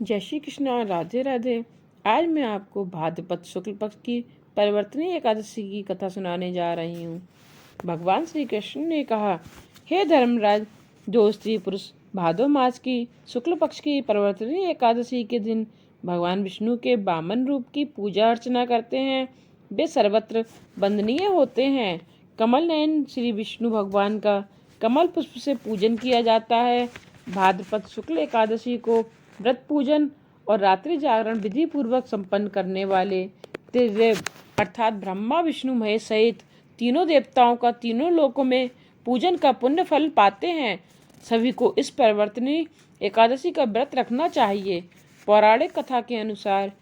जय श्री कृष्णा। राधे राधे। आज मैं आपको भाद्रपद शुक्ल पक्ष की परिवर्तनीय एकादशी की कथा सुनाने जा रही हूँ। भगवान श्री कृष्ण ने कहा, हे धर्मराज, जो स्त्री पुरुष भादो मास की शुक्ल पक्ष की परिवर्तनीय एकादशी के दिन भगवान विष्णु के वामन रूप की पूजा अर्चना करते हैं, वे सर्वत्र वंदनीय होते हैं। कमल नयन श्री विष्णु भगवान का कमल पुष्प से पूजन किया जाता है। भाद्रपद शुक्ल एकादशी को व्रत पूजन और रात्रि जागरण विधि पूर्वक संपन्न करने वाले त्रिदेव अर्थात ब्रह्मा विष्णु महेश सहित तीनों देवताओं का तीनों लोकों में पूजन का पुण्य फल पाते हैं। सभी को इस परिवर्तनीय एकादशी का व्रत रखना चाहिए। पौराणिक कथा के अनुसार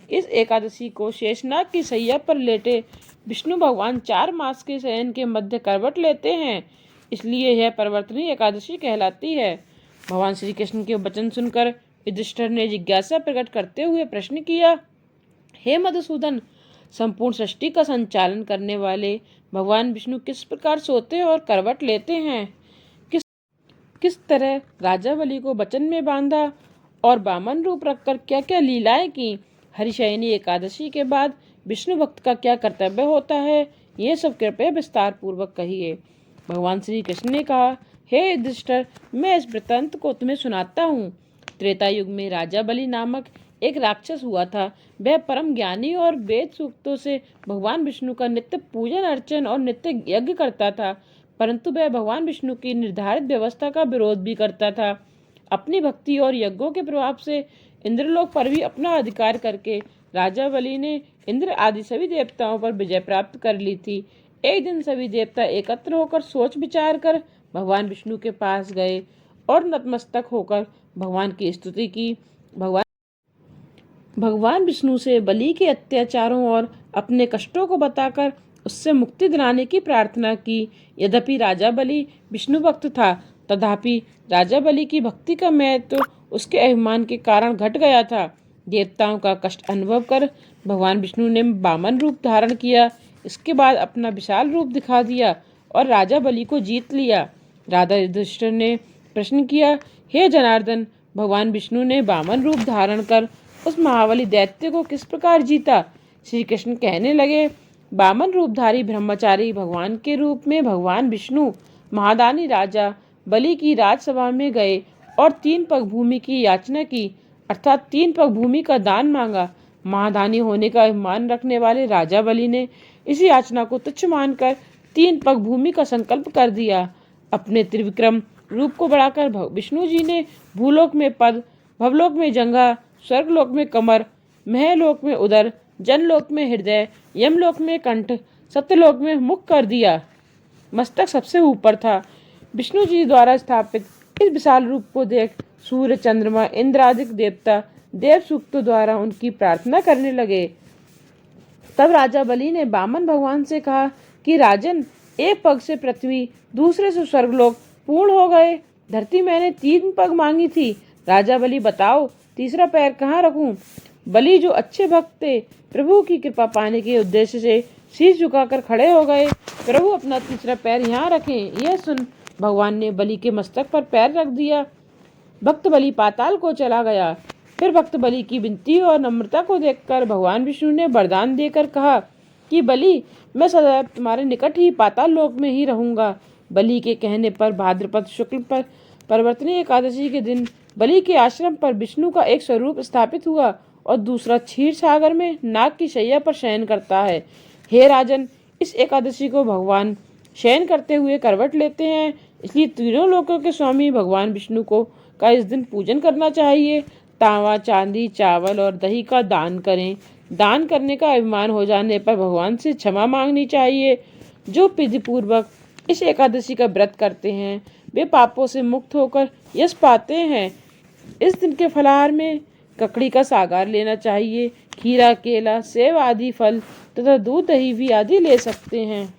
इस एकादशी को शेषनाग की सैया पर लेटे विष्णु भगवान 4 मास के शयन के मध्य करवट लेते हैं, इसलिए यह परिवर्तनीय एकादशी कहलाती है। भगवान श्री कृष्ण के वचन सुनकर युधिष्ठिर ने जिज्ञासा प्रकट करते हुए प्रश्न किया, हे मधुसूदन, संपूर्ण सृष्टि का संचालन करने वाले भगवान विष्णु किस प्रकार सोते और करवट लेते हैं? किस तरह राजा बलि को वचन में बांधा और वामन रूप रखकर क्या क्या लीलाएं की? हरिशयनी एकादशी के बाद विष्णु भक्त का क्या कर्तव्य होता है? ये सब कृपया विस्तार पूर्वक कहिए। भगवान श्री कृष्ण ने कहा, हे युधिष्ठिर, मैं इस वृत्तांत को तुम्हें सुनाता हूँ। त्रेता युग में राजा बलि नामक एक राक्षस हुआ था। वह परम ज्ञानी और वेद सूक्तों से भगवान विष्णु का नित्य पूजन अर्चन और नित्य यज्ञ करता था, परंतु वह भगवान विष्णु की निर्धारित व्यवस्था का विरोध भी करता था। अपनी भक्ति और यज्ञों के प्रभाव से इंद्रलोक पर भी अपना अधिकार करके राजा बलि ने इंद्र आदि सभी देवताओं पर विजय प्राप्त कर ली थी। एक दिन सभी देवता एकत्र होकर सोच विचार कर भगवान विष्णु के पास गए और नतमस्तक होकर भगवान की स्तुति की। भगवान विष्णु से बलि के अत्याचारों और अपने कष्टों को बताकर उससे मुक्ति दिलाने की प्रार्थना की। यद्यपि राजा बलि विष्णु भक्त था, तथापि राजा बलि की भक्ति का महत्व उसके अभिमान के कारण घट गया था। देवताओं का कष्ट अनुभव कर भगवान विष्णु ने वामन रूप धारण किया। इसके बाद अपना विशाल रूप दिखा दिया और राजा बलि को जीत लिया। राजा युधिष्ठिर ने प्रश्न किया, हे जनार्दन, भगवान विष्णु ने वामन रूप धारण कर उस महाबली दैत्य को किस प्रकार जीता? श्री कृष्ण कहने लगे, वामन रूपधारी ब्रह्मचारी भगवान के रूप में भगवान विष्णु महादानी राजा बलि की राजसभा में गए और 3 पग भूमि की याचना की, अर्थात 3 पग भूमि का दान मांगा। महादानी होने का अभिमान रखने वाले राजा बलि ने इस याचना को तुच्छ मानकर 3 पग भूमि का संकल्प कर दिया। अपने त्रिविक्रम रूप को बढ़ाकर विष्णु जी ने भूलोक में पद, भवलोक में जंघा, स्वर्गलोक में कमर, महलोक में उदर, जनलोक में हृदय, यमलोक में कंठ, सत्यलोक में मुख कर दिया। मस्तक सबसे ऊपर था। विष्णु जी द्वारा स्थापित इस विशाल रूप को देख सूर्य, चंद्रमा, इंद्रादिक देवता देव सूक्तों द्वारा उनकी प्रार्थना करने लगे। तब राजा बलि ने वामन भगवान से कहा कि राजन, एक पग से पृथ्वी, दूसरे से स्वर्गलोक पूर्ण हो गए। धरती मैंने 3 पग मांगी थी। राजा बलि, बताओ तीसरा पैर कहाँ रखूं? बलि, जो अच्छे भक्त थे, प्रभु की कृपा पाने के उद्देश्य से शीश झुकाकर खड़े हो गए। प्रभु अपना तीसरा पैर यहाँ रखें। यह सुन भगवान ने बलि के मस्तक पर पैर रख दिया। भक्त बलि पाताल को चला गया। फिर भक्त बलि की विनती और नम्रता को देखकर भगवान विष्णु ने वरदान देकर कहा कि बलि, मैं सदैव तुम्हारे निकट ही पाताल लोक में ही रहूंगा। बलि के कहने पर भाद्रपद शुक्ल पर परिवर्तनीय एकादशी के दिन बलि के आश्रम पर विष्णु का एक स्वरूप स्थापित हुआ और दूसरा क्षीर सागर में नाग की शैया पर शयन करता है। हे राजन, इस एकादशी को भगवान शयन करते हुए करवट लेते हैं, इसलिए तीनों लोकों के स्वामी भगवान विष्णु को का इस दिन पूजन करना चाहिए। तांबा, चांदी, चावल और दही का दान करें। दान करने का अभिमान हो जाने पर भगवान से क्षमा मांगनी चाहिए। जो विधि पूर्वक इस एकादशी का व्रत करते हैं, वे पापों से मुक्त होकर यश पाते हैं। इस दिन के फलाहार में ककड़ी का सागार लेना चाहिए। खीरा, केला, सेब आदि फल तथा दूध, दही भी आदि ले सकते हैं।